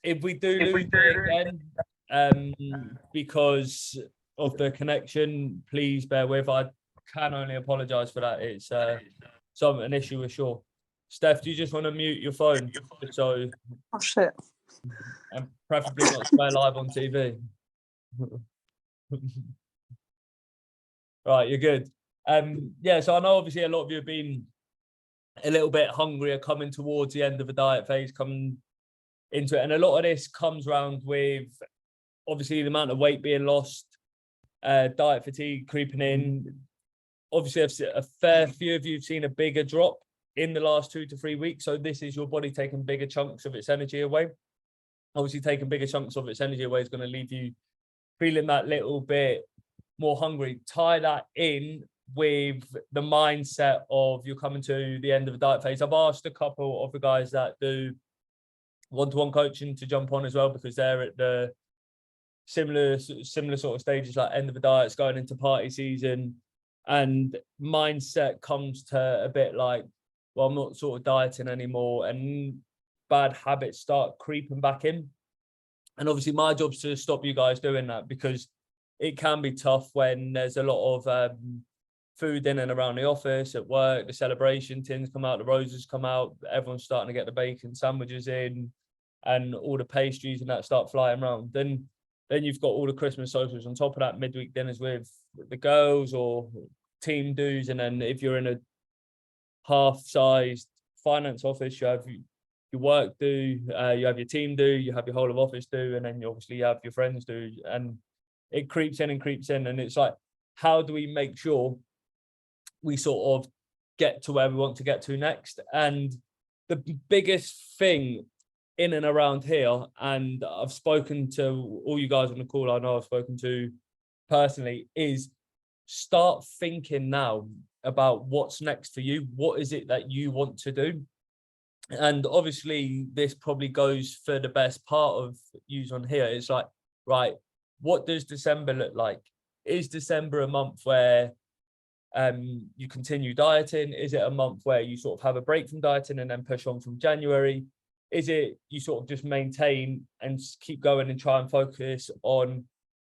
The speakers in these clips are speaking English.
if we do lose it again, because of the connection, please bear with. I can only apologise for that. It's an issue with Shaw. Steph, do you just want to mute your phone? So, oh shit. And preferably not swear live on TV. Right, you're good. Yeah, so I know obviously a lot of you have been a little bit hungrier coming towards the end of the diet phase, coming into it. And a lot of this comes around with obviously the amount of weight being lost, diet fatigue creeping in. Obviously, a fair few of you have seen a bigger drop in the last 2 to 3 weeks. So this is your body taking bigger chunks of its energy away. Obviously, taking bigger chunks of its energy away is going to leave you feeling that little bit more hungry. Tie that in with the mindset of you're coming to the end of the diet phase. I've asked a couple of the guys that do one-to-one coaching to jump on as well, because they're at the similar sort of stages, like end of the diets, going into party season, and mindset comes to a bit like, well, I'm not sort of dieting anymore, and bad habits start creeping back in. And obviously my job's to stop you guys doing that, because it can be tough when there's a lot of food in and around the office, at work, the celebration tins come out, the roses come out, everyone's starting to get the bacon sandwiches in, and all the pastries and that start flying around. Then you've got all the Christmas socials on top of that, midweek dinners with the girls or team dues. And then if you're in a half-sized finance office, you have your work do, you have your team do, you have your whole of office do, and then you obviously have your friends do. And it creeps in and creeps in. And it's like, how do we make sure we sort of get to where we want to get to next? And the biggest thing in and around here, and I've spoken to all you guys on the call, I know I've spoken to personally, is start thinking now about what's next for you. What is it that you want to do? And obviously this probably goes for the best part of yous on here. It's like, right, what does December look like? Is December a month where you continue dieting? Is it a month where you sort of have a break from dieting and then push on from January? Is it you sort of just maintain and keep going and try and focus on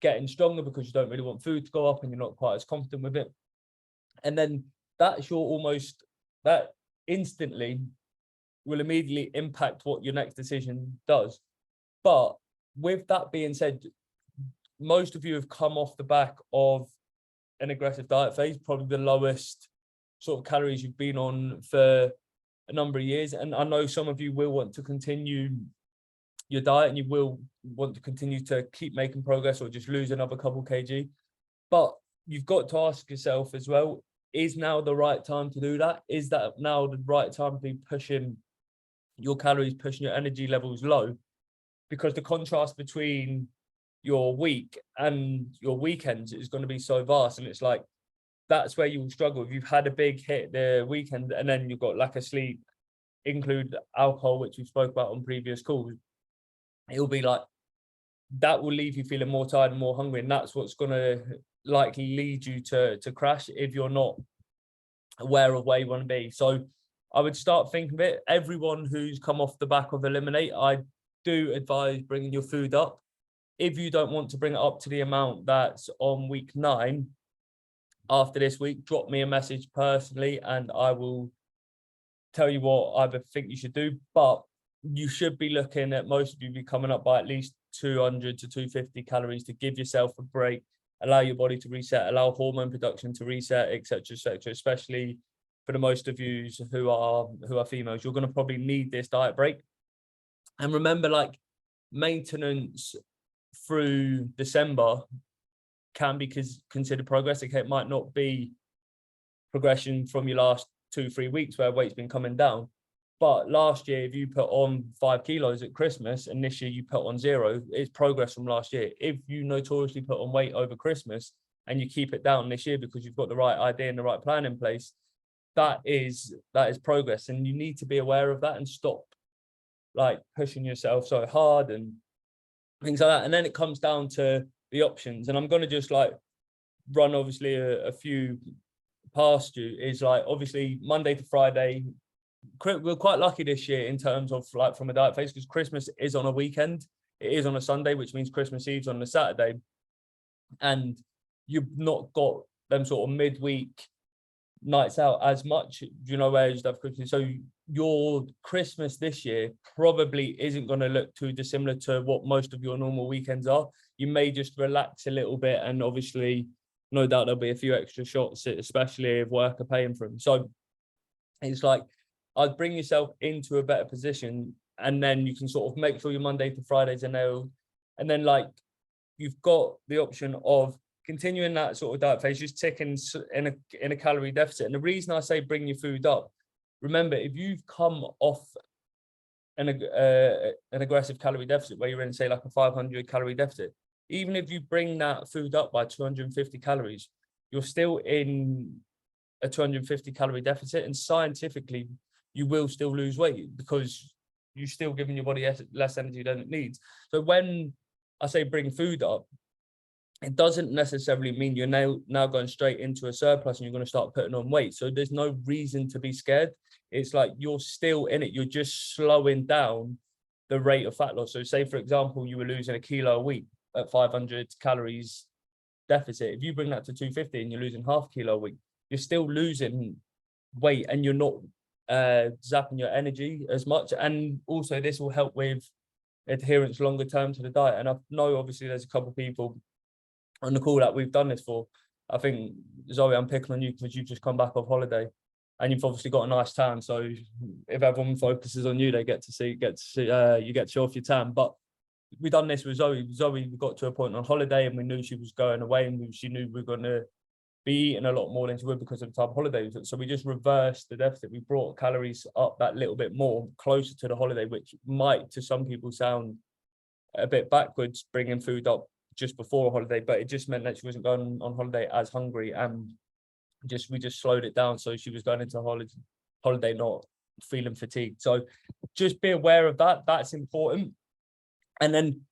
getting stronger because you don't really want food to go up and you're not quite as confident with it? And then that's that instantly will immediately impact what your next decision does. But with that being said, most of you have come off the back of an aggressive diet phase, probably the lowest sort of calories you've been on for a number of years. And I know some of you will want to continue your diet and you will want to continue to keep making progress or just lose another couple kg. But you've got to ask yourself as well, is now the right time to do that? Is that now the right time to be pushing your calories, pushing your energy levels low? Because the contrast between your week and your weekends is going to be so vast. And it's like, that's where you will struggle. If you've had a big hit the weekend and then you've got lack of sleep, include alcohol, which we spoke about on previous calls, it'll be like, that will leave you feeling more tired and more hungry. And that's what's going to likely lead you to crash if you're not aware of where you want to be. So I would start thinking of it. Everyone who's come off the back of ELIMIN8, I do advise bringing your food up. If you don't want to bring it up to the amount that's on week 9, after this week, drop me a message personally and I will tell you what I think you should do. But you should be looking at, most of you be coming up by at least 200 to 250 calories to give yourself a break, allow your body to reset, allow hormone production to reset, etc., especially for the most of you who are females. You're going to probably need this diet break. And remember, like, maintenance through December can be considered progress. Okay, it might not be progression from your last 2-3 weeks where weight's been coming down, but last year if you put on 5 kilos at Christmas and this year you put on 0, it's progress from last year. If you notoriously put on weight over Christmas and you keep it down this year because you've got the right idea and the right plan in place, that is progress. And you need to be aware of that and stop like pushing yourself so hard and things like that. And then it comes down to the options, and I'm going to just like run obviously a few past you. Is like, obviously Monday to Friday we're quite lucky this year in terms of like from a diet phase, because Christmas is on a weekend. It is on a Sunday, which means Christmas Eve's on a Saturday, and you've not got them sort of midweek nights out as much, you know, where you just have Christmas. So your Christmas this year probably isn't going to look too dissimilar to what most of your normal weekends are. You may just relax a little bit, and obviously, no doubt there'll be a few extra shots, especially if work are paying for them. So it's like, I'd bring yourself into a better position, and then you can sort of make sure your Monday to Fridays are nailed. And then like you've got the option of continuing that sort of diet phase, just ticking in a calorie deficit. And the reason I say bring your food up, remember, if you've come off an aggressive calorie deficit where you're in, say, like a 500 calorie deficit, even if you bring that food up by 250 calories, you're still in a 250 calorie deficit, and scientifically you will still lose weight because you're still giving your body less energy than it needs. So when I say bring food up, it doesn't necessarily mean you're now going straight into a surplus and you're going to start putting on weight. So there's no reason to be scared. It's like you're still in it. You're just slowing down the rate of fat loss. So say, for example, you were losing a kilo a week at 500 calories deficit. If you bring that to 250 and you're losing half a kilo a week, you're still losing weight and you're not zapping your energy as much. And also this will help with adherence longer term to the diet. And I know obviously there's a couple of people on the call that we've done this for. I think, Zoe, I'm picking on you because you've just come back off holiday and you've obviously got a nice tan. So if everyone focuses on you, they get to see you get to show off your tan. But we done this with Zoe. Zoe got to a point on holiday and we knew she was going away, and she knew we were going to be eating a lot more than she would because of the type of holiday. So we just reversed the deficit. We brought calories up that little bit more closer to the holiday, which might to some people sound a bit backwards, bringing food up just before a holiday, but it just meant that she wasn't going on holiday as hungry, and we just slowed it down. So she was going into holiday not feeling fatigued. So just be aware of that. That's important. And then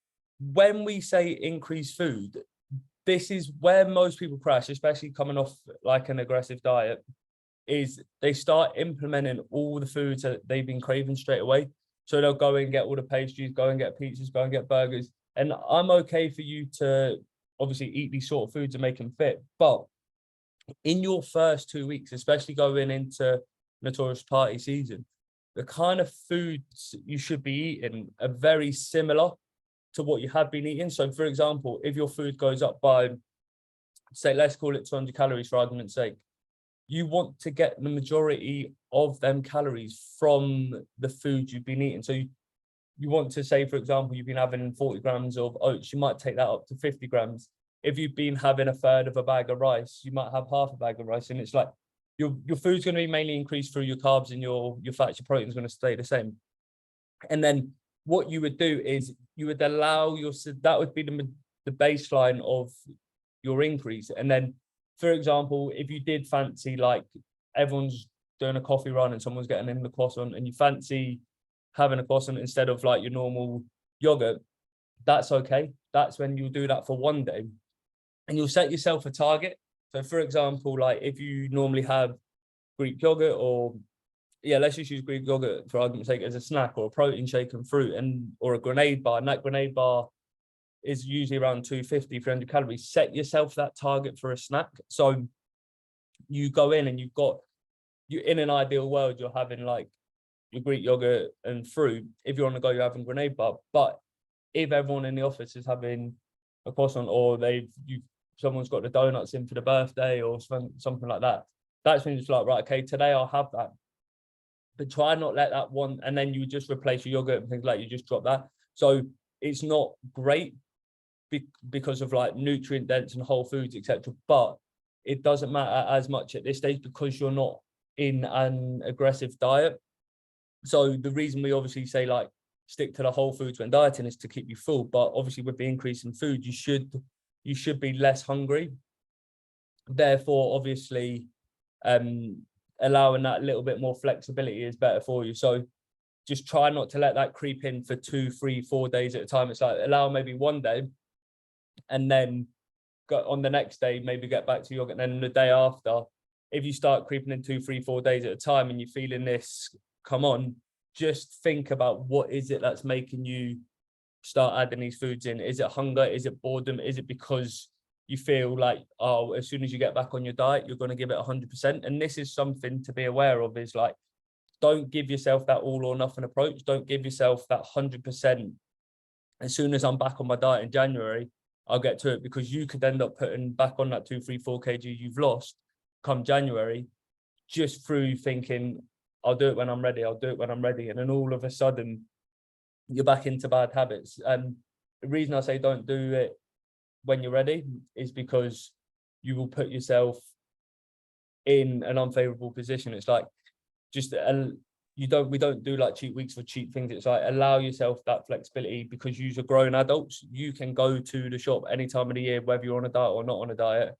when we say increase food, this is where most people crash, especially coming off like an aggressive diet, is they start implementing all the foods that they've been craving straight away. So they'll go and get all the pastries, go and get pizzas, go and get burgers. And I'm okay for you to obviously eat these sort of foods and make them fit. But in your first 2 weeks, especially going into notorious party season, the kind of foods you should be eating are very similar to what you have been eating. So for example, if your food goes up by, say, let's call it 200 calories for argument's sake, you want to get the majority of them calories from the food you've been eating. So you want to say, for example, you've been having 40 grams of oats, you might take that up to 50 grams. If you've been having a third of a bag of rice, you might have half a bag of rice. And it's like your food's going to be mainly increased through your carbs, and your fats, your protein's going to stay the same. And then what you would do is you would allow that would be the baseline of your increase. And then, for example, if you did fancy, like everyone's doing a coffee run and someone's getting in the croissant, and you fancy having a croissant instead of like your normal yogurt, that's okay. That's when you'll do that for one day, and you'll set yourself a target. So for example, like if you normally have Greek yogurt, or let's just use Greek yogurt for argument's sake as a snack, or a protein shake and fruit, or a grenade bar, and that grenade bar is usually around 250, 300 calories. Set yourself that target for a snack. So you go in and you in an ideal world, you're having like your Greek yogurt and fruit. If you're on the go, you're having grenade bar. But if everyone in the office is having a croissant, or someone's got the donuts in for the birthday or something like that, that's when it's like, right, okay, today I'll have that. But try not let that one, and then you just replace your yogurt and things like, you just drop that. So it's not great because of like nutrient dense and whole foods, etc. But it doesn't matter as much at this stage because you're not in an aggressive diet. So the reason we obviously say like stick to the whole foods when dieting is to keep you full. But obviously with the increase in food, you should be less hungry. Therefore, obviously, allowing that little bit more flexibility is better for you. So just try not to let that creep in for 2, 3, 4 days at a time. It's like allow maybe one day, and then go on the next day, maybe get back to yogurt. And then the day after, if you start creeping in 2, 3, 4 days at a time and you're feeling this come on, just think about what is it that's making you start adding these foods in. Is it hunger? Is it boredom? Is it because you feel like, oh, as soon as you get back on your diet, you're going to give it 100%? And this is something to be aware of, is like, don't give yourself that all or nothing approach. Don't give yourself that 100%. As soon as I'm back on my diet in January, I'll get to it, because you could end up putting back on that 2, 3, 4 kg you've lost come January, just through thinking, I'll do it when I'm ready. I'll do it when I'm ready. And then all of a sudden you're back into bad habits. And the reason I say don't do it when you're ready is because you will put yourself in an unfavorable position. It's like, just we don't do like cheat weeks for cheap things. It's like, allow yourself that flexibility, because you're grown adults. You can go to the shop any time of the year, whether you're on a diet or not on a diet,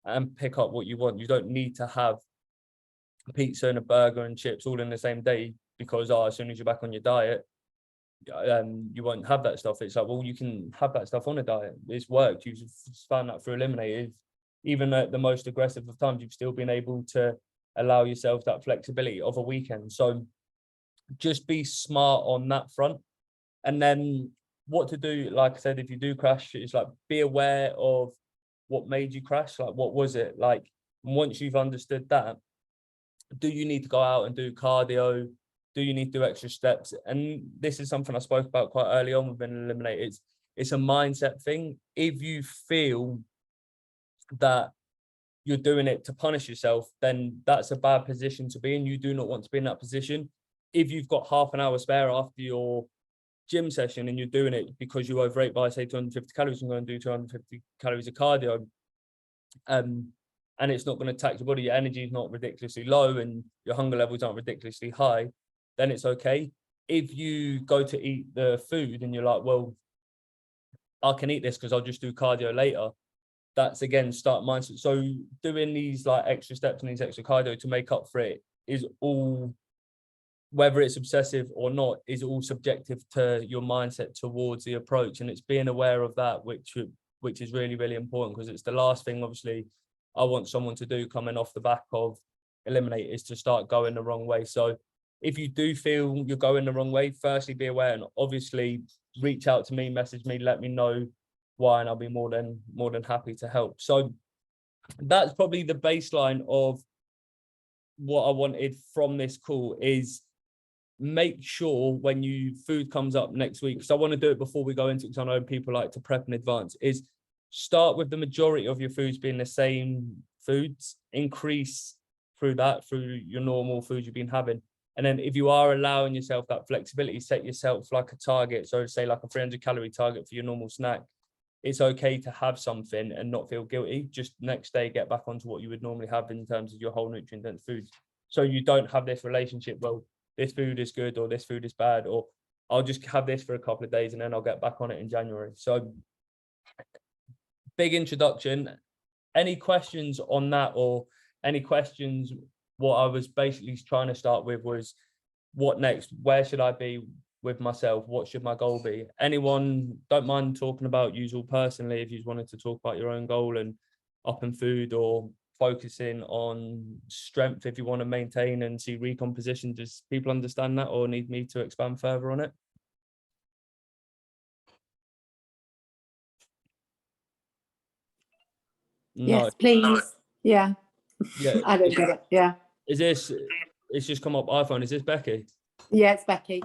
and pick up what you want. You don't need to have a pizza and a burger and chips all in the same day, because as soon as you're back on your diet, you won't have that stuff. It's like, well, you can have that stuff on a diet. It's worked. You've found that through ELIMIN8. Even at the most aggressive of times, you've still been able to allow yourself that flexibility of a weekend. So just be smart on that front. And then what to do, like I said, if you do crash, it's like, be aware of what made you crash. Like, what was it? Like, once you've understood that, do you need to go out and do cardio? Do you need to do extra steps? And this is something I spoke about quite early on within ELIMIN8. It's a mindset thing. If you feel that you're doing it to punish yourself, then that's a bad position to be in. You do not want to be in that position. If you've got half an hour spare after your gym session and you're doing it because you overate by, say, 250 calories, and going to do 250 calories of cardio, and it's not going to tax your body, your energy is not ridiculously low and your hunger levels aren't ridiculously high, then it's okay. If you go to eat the food and you're like, well, I can eat this because I'll just do cardio later, that's, again, start mindset. So doing these like extra steps and these extra cardio to make up for it is all, whether it's obsessive or not, is all subjective to your mindset towards the approach. And it's being aware of that, which is really, really important, because it's the last thing, obviously, I want someone to do coming off the back of ELIMIN8, is to start going the wrong way. So if you do feel you're going the wrong way, firstly, be aware, and obviously reach out to me, message me, let me know why, and I'll be more than happy to help. So that's probably the baseline of what I wanted from this call, is make sure when food comes up next week, because I want to do it before we go into it, because I know people like to prep in advance, is start with the majority of your foods being the same foods, increase through your normal foods you've been having. And then if you are allowing yourself that flexibility, set yourself like a target. So say like a 300 calorie target for your normal snack. It's okay to have something and not feel guilty. Just next day, get back onto what you would normally have in terms of your whole nutrient dense foods. So you don't have this relationship, well, this food is good or this food is bad, or I'll just have this for a couple of days and then I'll get back on it in January. So big introduction. Any questions on that, or any questions? What I was basically trying to start with was, what next? Where should I be with myself? What should my goal be? Anyone, don't mind talking about you personally, if you wanted to talk about your own goal and up in food, or focusing on strength if you want to maintain and see recomposition. Does people understand that, or need me to expand further on it? No. Yes, please. Yeah. Yeah. I don't get it. Yeah. Is this, it's just come up iPhone. Is this Becky? Yeah, it's Becky.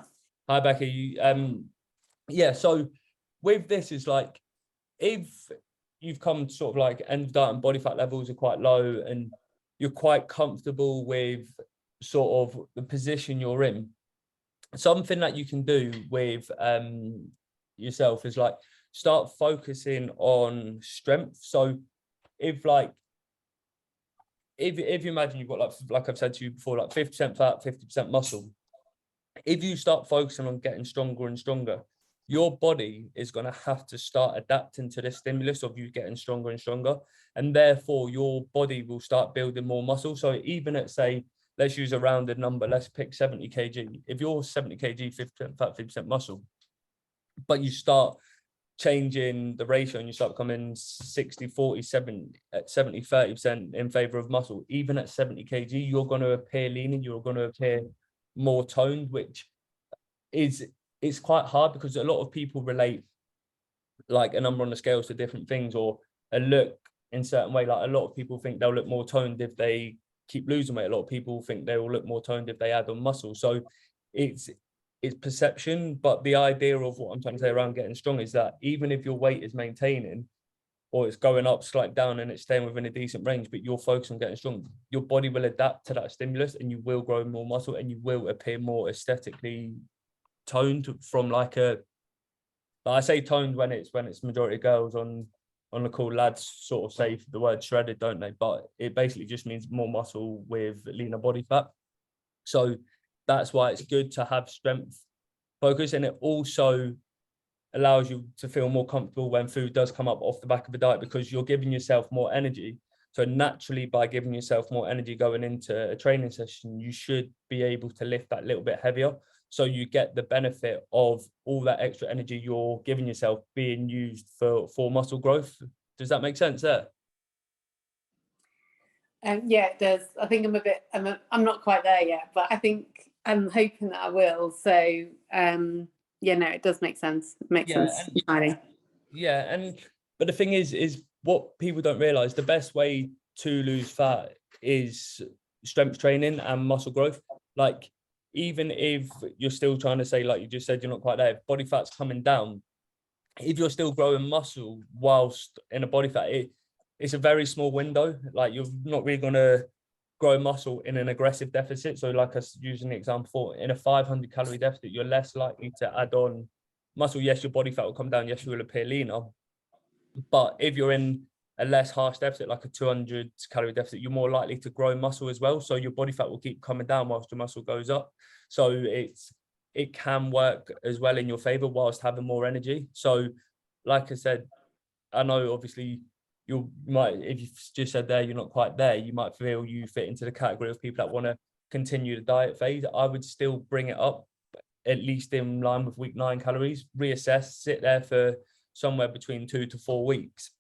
Hi, Becky. Yeah, so with this, is like, if you've come sort of like end of diet and body fat levels are quite low and you're quite comfortable with sort of the position you're in, something that you can do with yourself is like, start focusing on strength. So if you imagine you've got like I've said to you before, like 50% fat, 50% muscle, if you start focusing on getting stronger and stronger, your body is going to have to start adapting to the stimulus of you getting stronger and stronger, and therefore your body will start building more muscle. So even at, say, let's use a rounded number, let's pick 70 kg. If you're 70 kg, 50% fat, 50% muscle, but you start changing the ratio and you start becoming 60 40 70 30% in favor of muscle, even at 70 kg, you're going to appear lean and you're going to appear more toned, which it's quite hard because a lot of people relate like a number on the scales to different things, or a look in certain way. Like a lot of people think they'll look more toned if they keep losing weight. A lot of people think they will look more toned if they add on muscle. So it's perception, but the idea of what I'm trying to say around getting strong is that even if your weight is maintaining or it's going up, slight down, and it's staying within a decent range, but you're focused on getting strong, your body will adapt to that stimulus and you will grow more muscle and you will appear more aesthetically toned from like I say toned when it's majority of girls on the call. Lads sort of say the word shredded, don't they? But it basically just means more muscle with leaner body fat. So that's why it's good to have strength focus, and it also allows you to feel more comfortable when food does come up off the back of a diet, because you're giving yourself more energy. So naturally, by giving yourself more energy going into a training session, you should be able to lift that little bit heavier. So you get the benefit of all that extra energy you're giving yourself being used for muscle growth. Does that make sense there? Yeah, it does. I think I'm not quite there yet, but I think I'm hoping that I will. So yeah, no, it does make sense. It makes sense entirely. Yeah, but the thing is what people don't realize, the best way to lose fat is strength training and muscle growth. Like, even if you're still trying to say, like you just said, you're not quite there, if body fat's coming down, if you're still growing muscle whilst in a body fat, it's a very small window. Like, you're not really going to grow muscle in an aggressive deficit. So like us using the example for, in a 500 calorie deficit, you're less likely to add on muscle. Yes, your body fat will come down. Yes, you will appear leaner. But if you're in a less harsh deficit, like a 200 calorie deficit, you're more likely to grow muscle as well. So your body fat will keep coming down whilst your muscle goes up. So it can work as well in your favor whilst having more energy. So like I said, I know obviously you might, if you just said there, you're not quite there, you might feel you fit into the category of people that want to continue the diet phase. I would still bring it up at least in line with week 9 calories, reassess, sit there for somewhere between 2 to 4 weeks,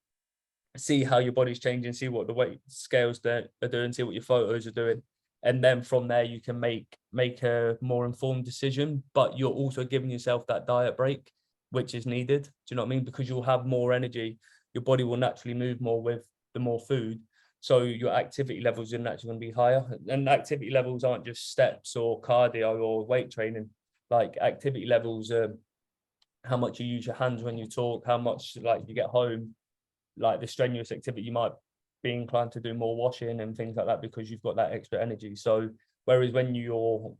see how your body's changing, see what the weight scales are doing, see what your photos are doing. And then from there, you can make a more informed decision, but you're also giving yourself that diet break, which is needed. Do you know what I mean? Because you'll have more energy, your body will naturally move more with the more food. So your activity levels are naturally going to be higher. And activity levels aren't just steps or cardio or weight training. Like, activity levels are how much you use your hands when you talk, how much like you get home, like the strenuous activity, you might be inclined to do more washing and things like that because you've got that extra energy. So whereas when you're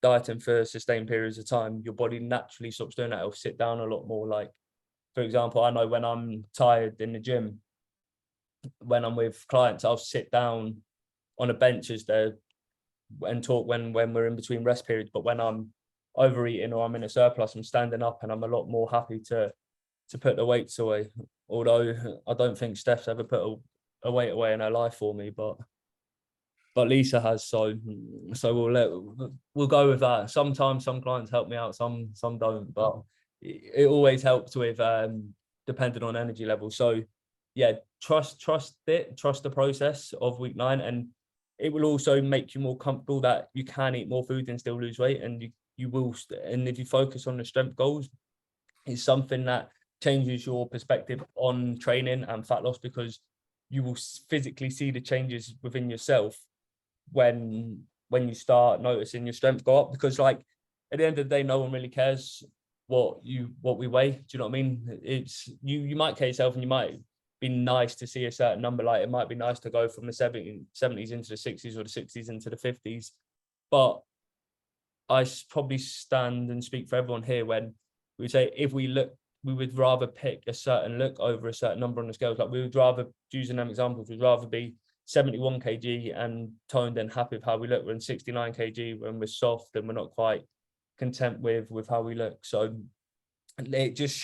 dieting for sustained periods of time, your body naturally stops doing that. It'll sit down a lot more. Like, for example, I know when I'm tired in the gym, when I'm with clients, I'll sit down on a bench and talk when we're in between rest periods. But when I'm overeating or I'm in a surplus, I'm standing up and I'm a lot more happy to put the weights away. Although I don't think Steph's ever put a weight away in her life for me, but Lisa has. So we'll go with that. Sometimes some clients help me out, some don't, but it always helps with depending on energy level. So yeah, trust the process of week 9, and it will also make you more comfortable that you can eat more food and still lose weight, and you will. And if you focus on the strength goals, it's something that changes your perspective on training and fat loss, because you will physically see the changes within yourself when you start noticing your strength go up. Because like at the end of the day, no one really cares what we weigh. Do you know what I mean? It's you might care yourself, and you might be nice to see a certain number. Like, it might be nice to go from the 70s into the 60s, or the 60s into the 50s. But I probably stand and speak for everyone here when we say, if we would rather pick a certain look over a certain number on the scales. Like, we would rather, using them examples, we'd rather be 71 kg and toned and happy with how we look, than 69 kg when we're soft and we're not quite content with how we look. So it just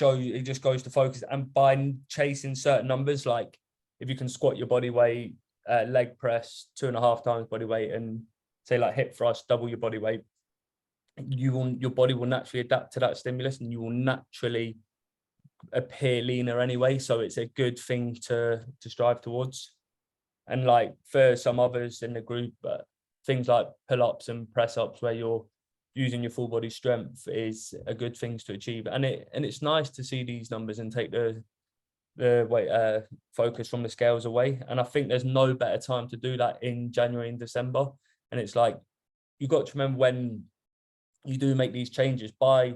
goes to focus. And by chasing certain numbers, like if you can squat your body weight, leg press 2.5 times body weight, and say like hip thrust double your body weight, your body will naturally adapt to that stimulus, and you will naturally appear leaner anyway. So it's a good thing to strive towards. And like for some others in the group, things like pull-ups and press-ups where you're using your full body strength is a good things to achieve. And it's nice to see these numbers and take the weight focus from the scales away. And I think there's no better time to do that in January and December. And it's like, you've got to remember when you do make these changes by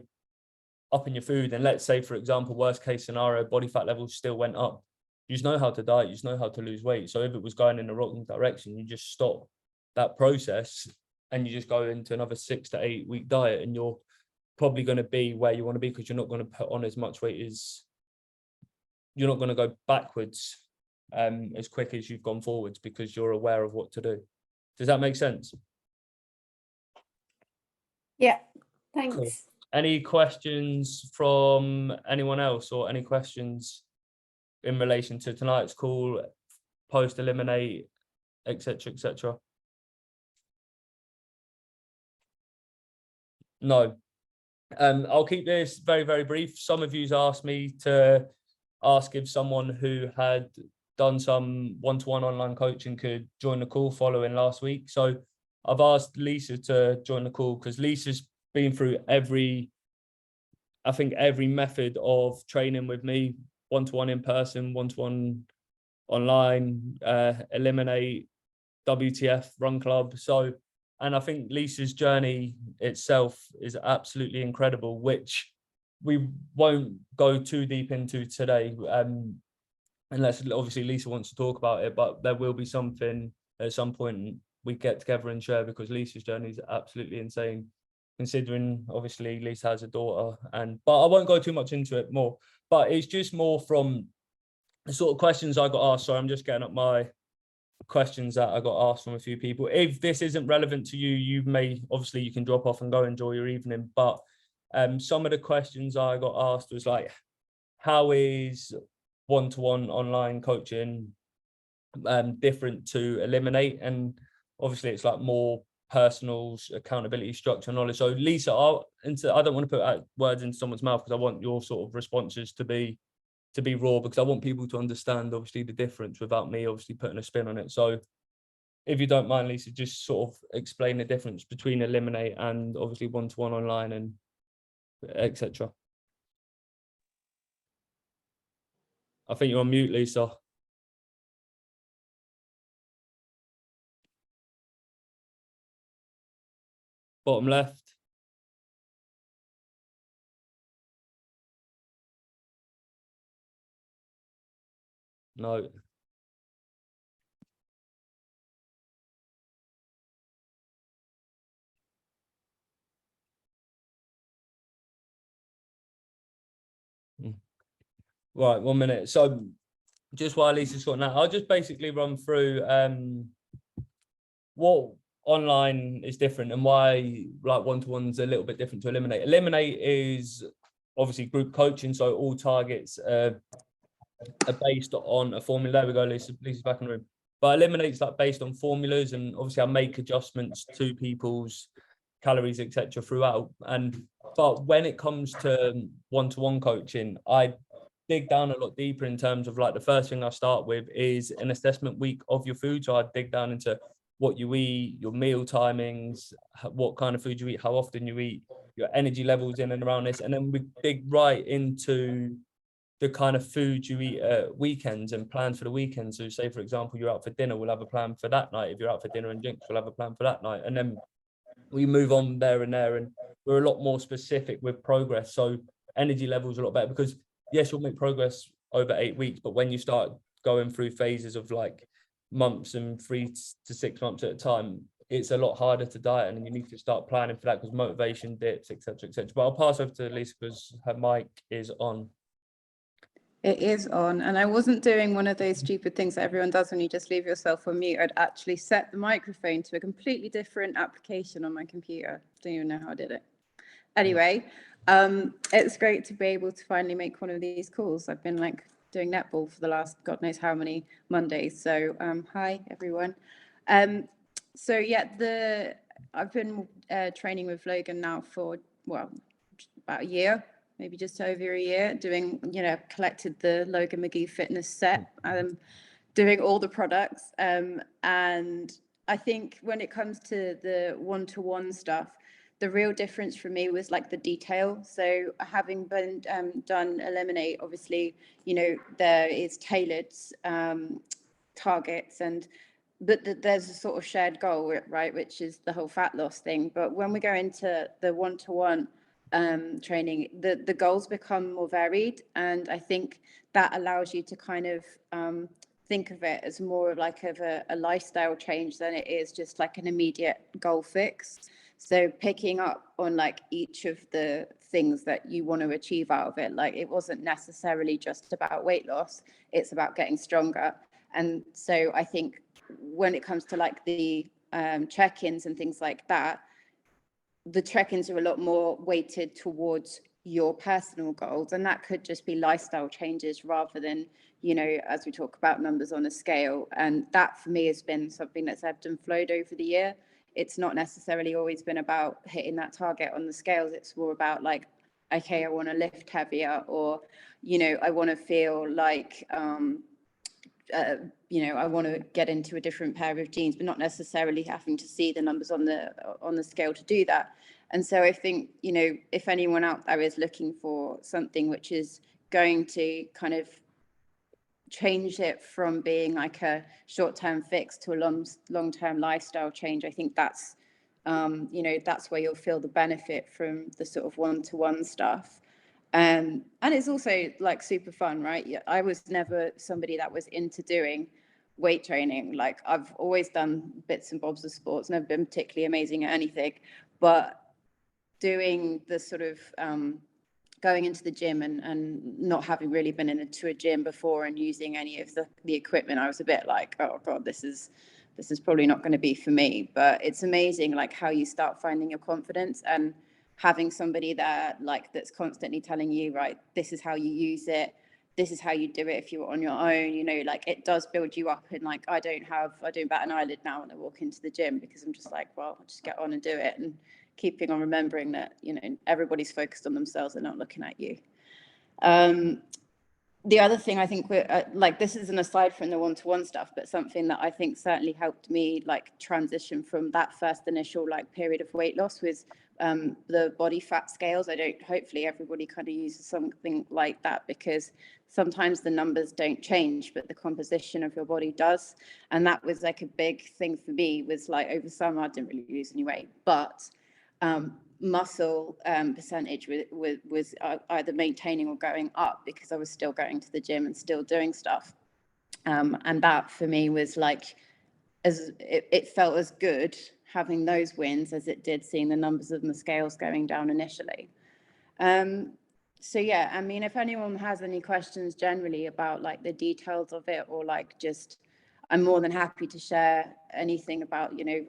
upping your food, and let's say, for example, worst case scenario, body fat levels still went up. You just know how to diet, you just know how to lose weight. So if it was going in the wrong direction, you just stop that process and you just go into another 6 to 8 week diet, and you're probably going to be where you want to be, because you're not going to put on as much weight as, you're not going to go backwards as quick as you've gone forwards, because you're aware of what to do. Does that make sense? Yeah, thanks. Cool. Any questions from anyone else, or any questions in relation to tonight's call, post ELIMIN8, etc., etc.? No. I'll keep this very, very brief. Some of you's asked me to ask if someone who had done some one-to-one online coaching could join the call following last week. So I've asked Lisa to join the call, because Lisa's been through every method of training with me, one-to-one in person, one-to-one online, ELIMIN8, WTF, Run Club. So, and I think Lisa's journey itself is absolutely incredible, which we won't go too deep into today, unless obviously Lisa wants to talk about it, but there will be something at some point we get together and share, because Lisa's journey is absolutely insane, considering obviously Lisa has a daughter. But I won't go too much into it more, but it's just more from the sort of questions I got asked. So I'm just getting up my questions that I got asked from a few people. If this isn't relevant to you, you can drop off and go enjoy your evening. But some of the questions I got asked was like, how is one-to-one online coaching different to ELIMIN8? And obviously it's like more personal accountability, structure, knowledge. So Lisa, I don't want to put words into someone's mouth, because I want your sort of responses to be raw, because I want people to understand obviously the difference without me obviously putting a spin on it. So if you don't mind, Lisa, just sort of explain the difference between ELIMIN8 and obviously one-to-one online and etc. I think you're on mute, Lisa. Bottom left. No. Right, 1 minute. So just while Lisa's got that, I'll just basically run through what online is different and why like one-to-one's a little bit different to ELIMIN8. ELIMIN8 is obviously group coaching, so all targets are based on a formula. There we go, Lisa's back in the room. But ELIMIN8 is like based on formulas, and obviously I make adjustments to people's calories, etc. throughout. But when it comes to one-to-one coaching, I dig down a lot deeper in terms of like the first thing I start with is an assessment week of your food. So I dig down into what you eat, your meal timings, what kind of food you eat, how often you eat, your energy levels in and around this. And then we dig right into the kind of food you eat at weekends and plans for the weekend. So say, for example, you're out for dinner, we'll have a plan for that night. If you're out for dinner and drinks, we'll have a plan for that night. And then we move on there, and we're a lot more specific with progress. So energy levels are a lot better, because yes, you'll make progress over 8 weeks, but when you start going through phases of like months and 3 to 6 months at a time, it's a lot harder to diet, and you need to start planning for that, because motivation dips, etc., etc. But I'll pass over to Lisa because her mic is on. It is on, and I wasn't doing one of those stupid things that everyone does when you just leave yourself on mute. I'd actually set the microphone to a completely different application on my computer. Don't even know how I did it. Anyway, it's great to be able to finally make one of these calls. I've been like doing netball for the last God knows how many Mondays. So hi everyone. So yeah, I've been training with Logan now for about a year. Maybe just over a year, collected the Logan McGee fitness set, doing all the products. And I think when it comes to the one-to-one stuff, the real difference for me was like the detail. So having been done ELIMIN8, obviously, you know, there is tailored targets, and but there's a sort of shared goal, right, which is the whole fat loss thing. But when we go into the one-to-one training, the goals become more varied, and I think that allows you to kind of think of it as more of like a lifestyle change than it is just like an immediate goal fix. So picking up on like each of the things that you want to achieve out of it, like it wasn't necessarily just about weight loss, it's about getting stronger. And so I think when it comes to like the check-ins and things like that, the check-ins are a lot more weighted towards your personal goals, and that could just be lifestyle changes rather than, you know, as we talk about, numbers on a scale. And that for me has been something that's ebbed and flowed over the year. It's not necessarily always been about hitting that target on the scales. It's more about like, okay, I want to lift heavier, or, you know, I want to feel like you know, I want to get into a different pair of jeans, but not necessarily having to see the numbers on the scale to do that. And so I think, you know, if anyone out there is looking for something which is going to kind of change it from being like a short-term fix to a long-term lifestyle change, I think that's, you know, that's where you'll feel the benefit from the sort of one-to-one stuff. And it's also like super fun, right? I was never somebody that was into doing weight training. Like I've always done bits and bobs of sports, never been particularly amazing at anything, but doing the sort of going into the gym and not having really been into a gym before and using any of the equipment, I was a bit like, oh God, this is probably not going to be for me. But it's amazing like how you start finding your confidence and having somebody there like that's constantly telling you, right, this is how you use it, this is how you do it if you're on your own, you know, like it does build you up. And like I don't bat an eyelid now when I walk into the gym, because I'm just like, well, I'll just get on and do it, and keeping on remembering that, you know, everybody's focused on themselves and not looking at you. The other thing I think we're like, this is an aside from the one-to-one stuff, but something that I think certainly helped me like transition from that first initial like period of weight loss was the body fat scales. Hopefully everybody kind of uses something like that, because sometimes the numbers don't change, but the composition of your body does. And that was like a big thing for me, was like over summer, I didn't really lose any weight, but muscle percentage was either maintaining or going up, because I was still going to the gym and still doing stuff. And that for me was like, it felt as good having those wins as it did seeing the numbers on the scales going down initially. So yeah, I mean, if anyone has any questions generally about like the details of it, or like just, I'm more than happy to share anything about, you know,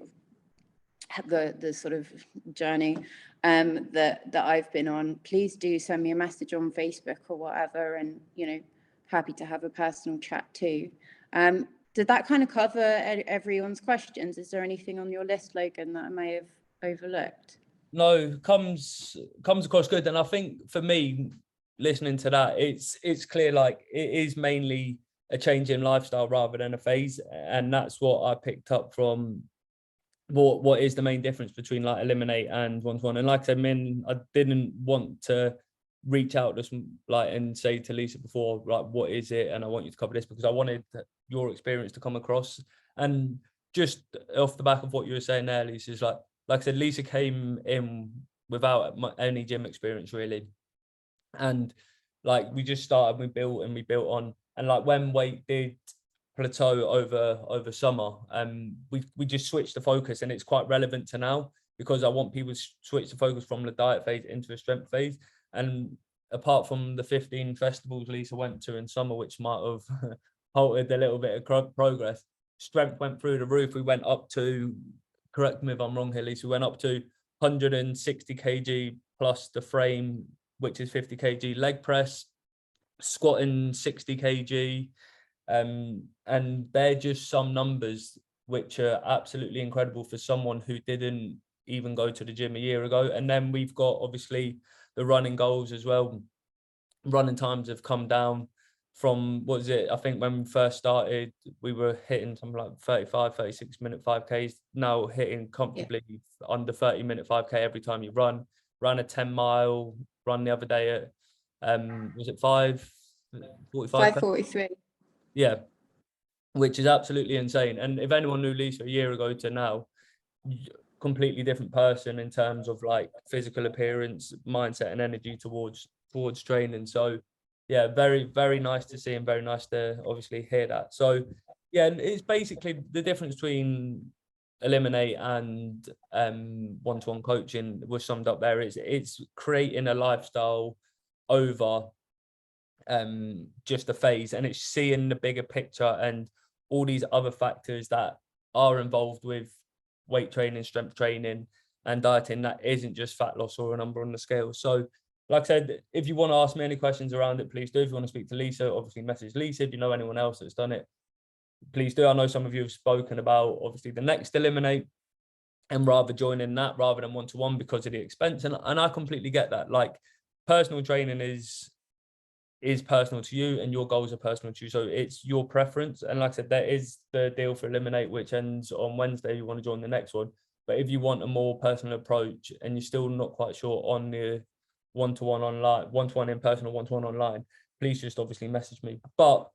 the sort of journey that I've been on. Please do send me a message on Facebook or whatever, and, you know, happy to have a personal chat too. Did that kind of cover everyone's questions? Is there anything on your list, Logan, that I may have overlooked? No, comes across good. And I think for me, listening to that, it's clear like it is mainly a change in lifestyle rather than a phase. And that's what I picked up from what is the main difference between like ELIMIN8 and one-to-one. And like I said, I didn't want to reach out just like and say to Lisa before, like, what is it, and I want you to cover this, because I wanted your experience to come across. And just off the back of what you were saying there, Lisa, is like I said, Lisa came in without any gym experience really, and like we just started, we built on, and like when weight did plateau over summer, we just switched the focus, and it's quite relevant to now, because I want people to switch the focus from the diet phase into a strength phase. And apart from the 15 festivals Lisa went to in summer, which might have halted a little bit of progress, strength went through the roof. We went up to, correct me if I'm wrong here, Lisa, we went up to 160 kg plus the frame, which is 50 kg leg press, squatting 60 kg. And they're just some numbers which are absolutely incredible for someone who didn't even go to the gym a year ago. And then we've got obviously the running goals as well. Running times have come down. from, what was it? I think when we first started, we were hitting something like 35, 36-minute 5Ks. Now hitting comfortably under 30-minute 5K every time you run. Ran a 10-mile run the other day at, was it 5:45? 5:43. Yeah, which is absolutely insane. And if anyone knew Lisa a year ago to now, completely different person in terms of like physical appearance, mindset, and energy towards training. So yeah, very, very nice to see and very nice to obviously hear that. So yeah, it's basically the difference between ELIMIN8 and one-to-one coaching was summed up there. It's creating a lifestyle over just a phase, and it's seeing the bigger picture and all these other factors that are involved with weight training, strength training, and dieting that isn't just fat loss or a number on the scale. So like I said, if you want to ask me any questions around it, please do. If you want to speak to Lisa, obviously message Lisa. If you know anyone else that's done it, please do. I know some of you have spoken about obviously the next ELIMIN8 and rather joining that rather than one-to-one because of the expense. And I completely get that. Like, personal training is personal to you and your goals are personal to you. So it's your preference. And like I said, there is the deal for ELIMIN8, which ends on Wednesday. You want to join the next one. But if you want a more personal approach and you're still not quite sure on the one-to-one online, one-to-one in person or one-to-one online, please just obviously message me. But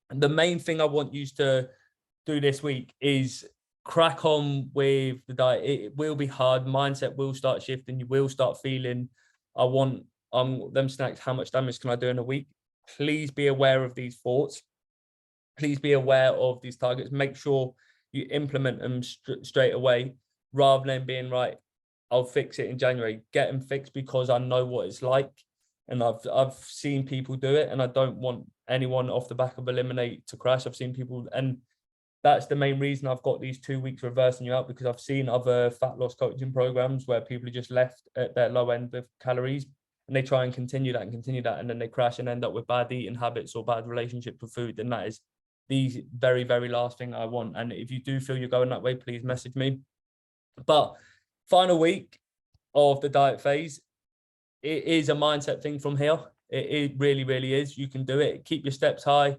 the main thing I want you to do this week is crack on with the diet. It will be hard. Mindset will start shifting. You will start feeling, I want them snacks. How much damage can I do in a week? Please be aware of these thoughts. Please be aware of these targets. Make sure you implement them straight away rather than being right, I'll fix it in January. Get them fixed because I know what it's like. And I've seen people do it, and I don't want anyone off the back of ELIMIN8 to crash. I've seen people, and that's the main reason I've got these 2 weeks reversing you out, because I've seen other fat loss coaching programs where people are just left at their low end of calories and they try and continue that, and then they crash and end up with bad eating habits or bad relationships with food. And that is the very, very last thing I want. And if you do feel you're going that way, please message me. But final week of the diet phase, it is a mindset thing from here. It really, really is. You can do it. Keep your steps high.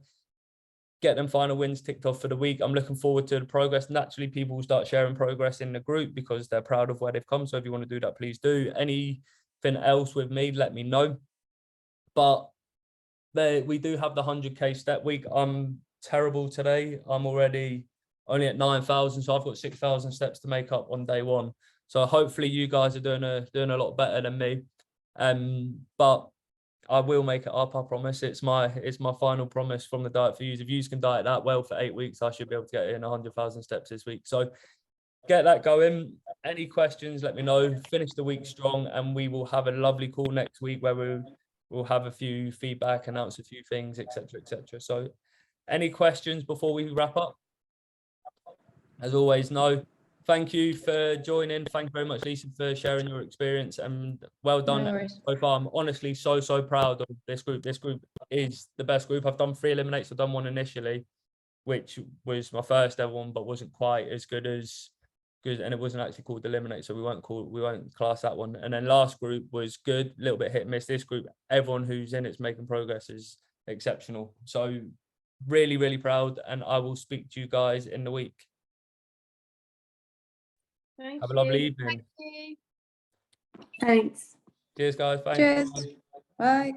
Get them final wins ticked off for the week. I'm looking forward to the progress. Naturally, people will start sharing progress in the group because they're proud of where they've come. So if you want to do that, please do. Anything else with me, let me know. But we do have the 100K step week. I'm terrible today. I'm already only at 9,000. So I've got 6,000 steps to make up on day one. So hopefully you guys are doing a lot better than me. But I will make it up, I promise. It's my final promise from the Diet for Yous. If you can diet that well for 8 weeks, I should be able to get in 100,000 steps this week. So get that going. Any questions, let me know. Finish the week strong, and we will have a lovely call next week where we'll have a few feedback, announce a few things, etc., etc. So any questions before we wrap up? As always, no. Thank you for joining. Thank you very much, Lisa, for sharing your experience, and well done so far. I'm honestly so proud of this group. This group is the best group. I've done 3 ELIMIN8s. I've done one initially, which was my first ever one, but wasn't quite as good, and it wasn't actually called ELIMIN8, so we won't class that one. And then last group was good, a little bit hit and miss. This group, everyone who's in it's making progress, is exceptional. So really, really proud, and I will speak to you guys in the week. Have a lovely evening. Thanks. Cheers, guys. Thanks. Cheers. Bye.